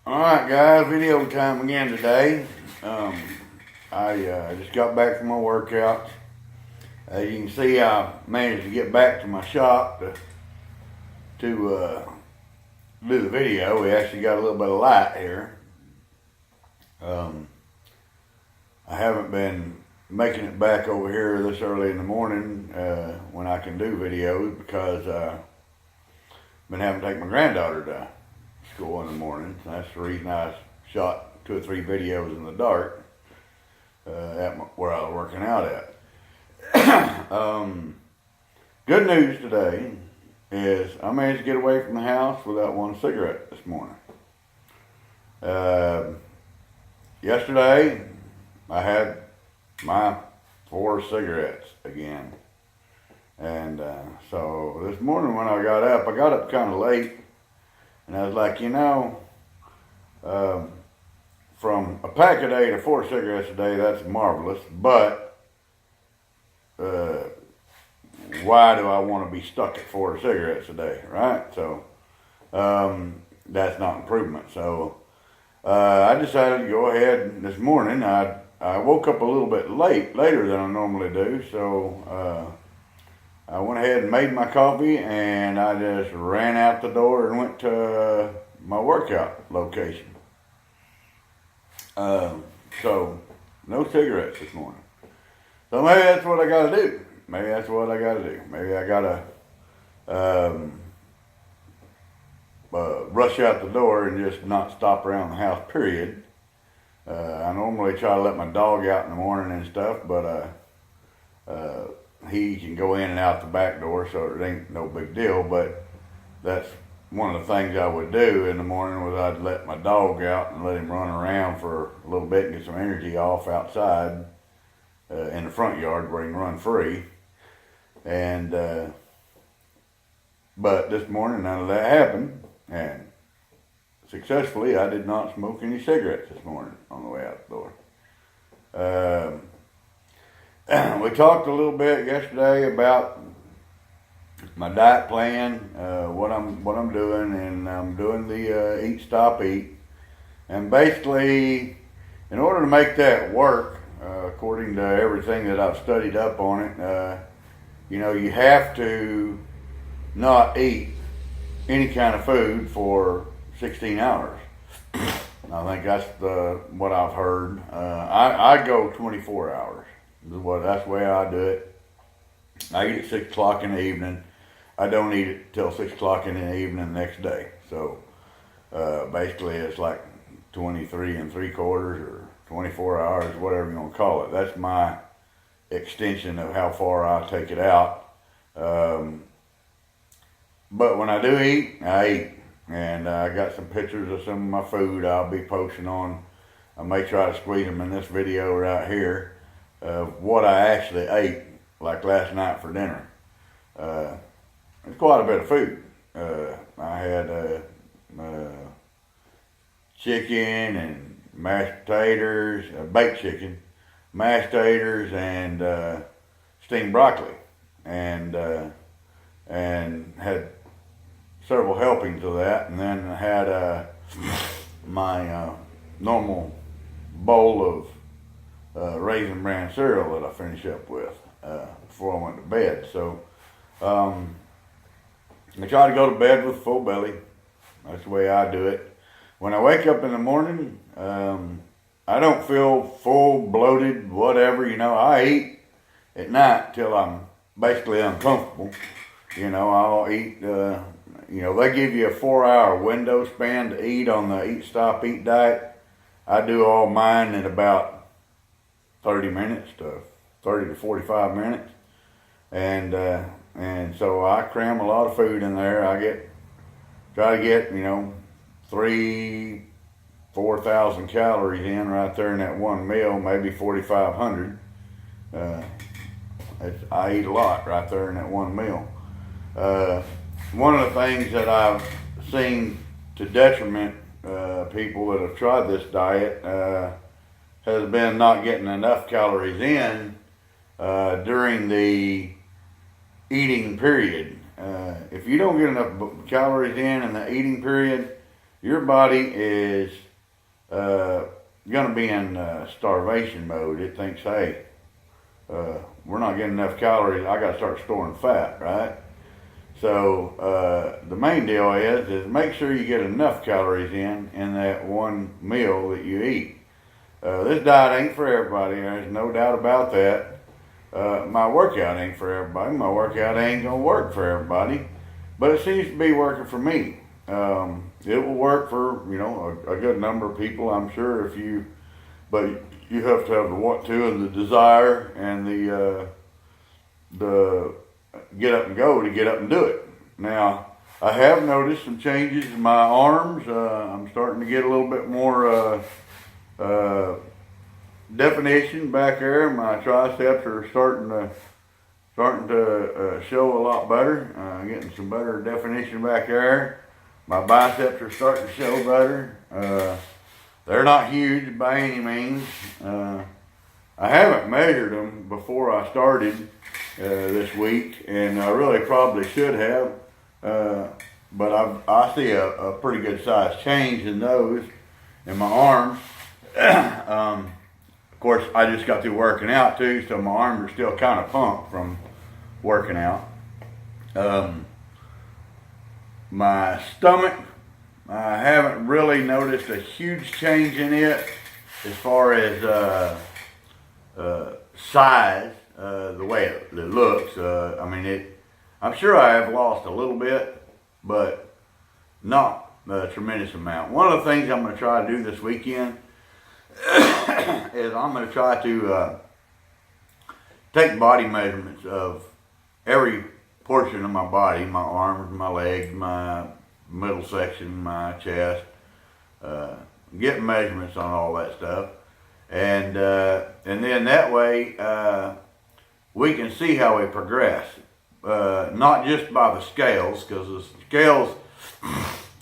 Alright guys, video time again today. I just got back from my workout. As you can see, I managed to get back to my shop to do the video. We actually got a little bit of light here. I haven't been making it back over here this early in the morning when I can do videos because I've been having to take my granddaughter to school in the morning. That's the reason I shot 2 or 3 videos in the dark where I was working out at. Good news today is I managed to get away from the house without one cigarette this morning. Yesterday I had my 4 cigarettes again, and so this morning when I got up kind of late. And I was like, from a pack a day to 4 cigarettes a day, that's marvelous. But why do I want to be stuck at 4 cigarettes a day, right? So that's not improvement. So I decided to go ahead this morning. I woke up a little bit later than I normally do. So I went ahead and made my coffee, and I just ran out the door and went to my workout location. So no cigarettes this morning. So maybe that's what I gotta do. Maybe I gotta rush out the door and just not stop around the house, period. I normally try to let my dog out in the morning and stuff, but he can go in and out the back door, so it ain't no big deal. But that's one of the things I would do in the morning, was I'd let my dog out and let him run around for a little bit and get some energy off outside in the front yard where he can run free. And but this morning none of that happened, and successfully I did not smoke any cigarettes this morning on the way out the door. We talked a little bit yesterday about my diet plan, what I'm doing, and I'm doing the eat, stop, eat. And basically, in order to make that work, according to everything that I've studied up on it, you have to not eat any kind of food for 16 hours. I think that's what I've heard. I go 24 hours. That's the way I do it. I eat at 6 o'clock in the evening. I don't eat it till 6 o'clock in the evening the next day. So basically it's like 23 3/4 or 24 hours, whatever you want to call it. That's my extension of how far I take it out. But when I do eat, I eat. And I got some pictures of some of my food I'll be posting on. I may try to squeeze them in this video right here. What I actually ate, like last night for dinner. It's quite a bit of food. I had chicken and mashed potatoes, baked chicken, mashed potatoes, and steamed broccoli, and had several helpings of that, and then I had my normal bowl of Raisin Bran cereal that I finish up with before I went to bed. So I try to go to bed with a full belly. That's the way I do it. When I wake up in the morning, I don't feel full, bloated, whatever. I eat at night till I'm basically uncomfortable. I'll eat, they give you a 4-hour window span to eat on the eat, stop, eat diet. I do all mine in about 30 minutes to 30 to 45 minutes. And so I cram a lot of food in there. Try to get, 4,000 calories in right there in that one meal, maybe 4,500. I eat a lot right there in that one meal. One of the things that I've seen to detriment people that have tried this diet has been not getting enough calories in during the eating period. If you don't get enough calories in the eating period, your body is going to be in starvation mode. It thinks, hey, we're not getting enough calories. I got to start storing fat, right? So the main deal is make sure you get enough calories in that one meal that you eat. This diet ain't for everybody. There's no doubt about that. My workout ain't for everybody. My workout ain't gonna work for everybody, but it seems to be working for me. It will work for a good number of people, I'm sure. But you have to have the want to and the desire and the get up and go to get up and do it. Now, I have noticed some changes in my arms. I'm starting to get a little bit more definition back there. My triceps are starting to show a lot better. Getting some better definition back there. My biceps are starting to show better. They're not huge by any means. I haven't measured them before I started this week, and I really probably should have. But I see a pretty good size change in those, in my arms. Of course, I just got through working out too, so my arms are still kind of pumped from working out. My stomach, I haven't really noticed a huge change in it as far as size, the way it looks. I'm sure I have lost a little bit, but not a tremendous amount. One of the things I'm going to try to do this weekend is I'm going to try to take body measurements of every portion of my body, my arms, my legs, my middle section, my chest, get measurements on all that stuff, and then that way we can see how we progress, not just by the scales, because the scales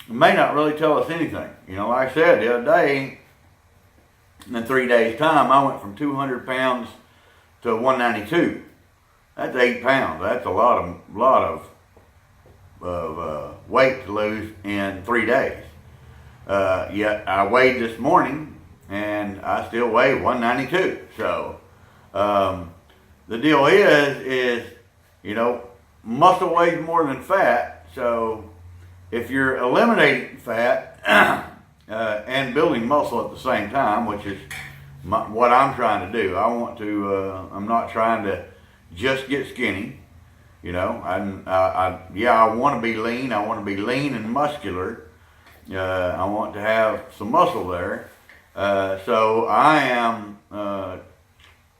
may not really tell us anything. Like I said the other day, in 3 days' time, I went from 200 pounds to 192. That's 8 pounds. That's a lot of weight to lose in 3 days. Yet I weighed this morning, and I still weigh 192. So the deal is muscle weighs more than fat. So if you're eliminating fat and building muscle at the same time, which is what I'm trying to do, I'm not trying to just get skinny. I want to be lean. I want to be lean and muscular. I want to have some muscle there. So I am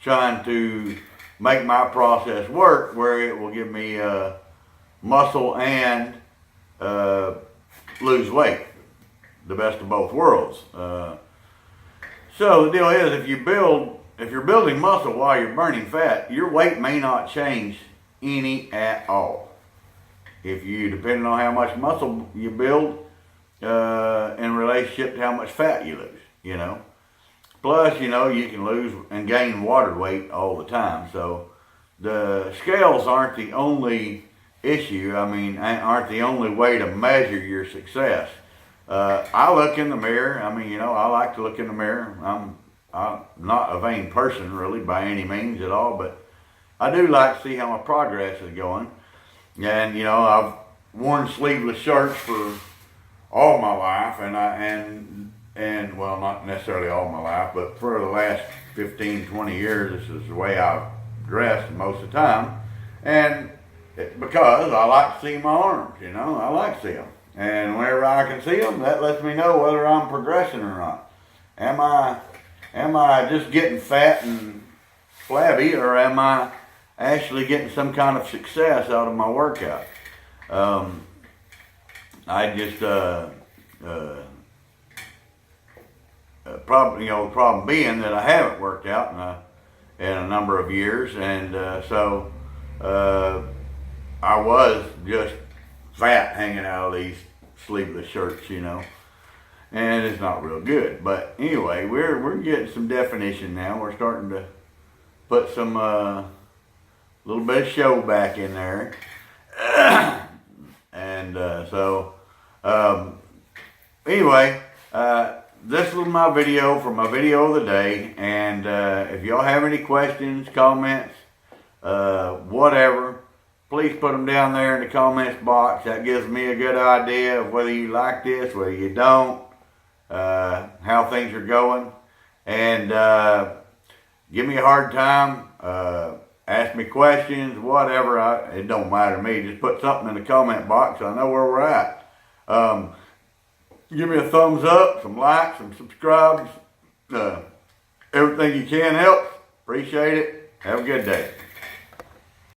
trying to make my process work where it will give me muscle and lose weight, the best of both worlds. So the deal is, if you're building muscle while you're burning fat, your weight may not change any at all. Depending on how much muscle you build in relationship to how much fat you lose, Plus, you can lose and gain water weight all the time. So the scales aren't the only issue. Aren't the only way to measure your success. I look in the mirror. I like to look in the mirror. I'm not a vain person really by any means at all, but I do like to see how my progress is going. And I've worn sleeveless shirts for all my life, and well, not necessarily all my life, but for the last 15, 20 years, this is the way I've dressed most of the time. And because I like to see my arms, I like to see them. And whenever I can see them, that lets me know whether I'm progressing or not. Am I just getting fat and flabby, or am I actually getting some kind of success out of my workout? The problem being that I haven't worked out in a number of years, and so I was just fat hanging out of these sleeveless shirts, and it's not real good. But anyway, we're getting some definition now. We're starting to put some little bit of show back in there, and so anyway, this was my video for my video of the day. And if y'all have any questions, comments, whatever, please put them down there in the comments box. That gives me a good idea of whether you like this, whether you don't, how things are going. And give me a hard time, ask me questions, whatever. It don't matter to me. Just put something in the comment box so I know where we're at. Give me a thumbs up, some likes, some subscribes. Everything you can helps. Appreciate it. Have a good day.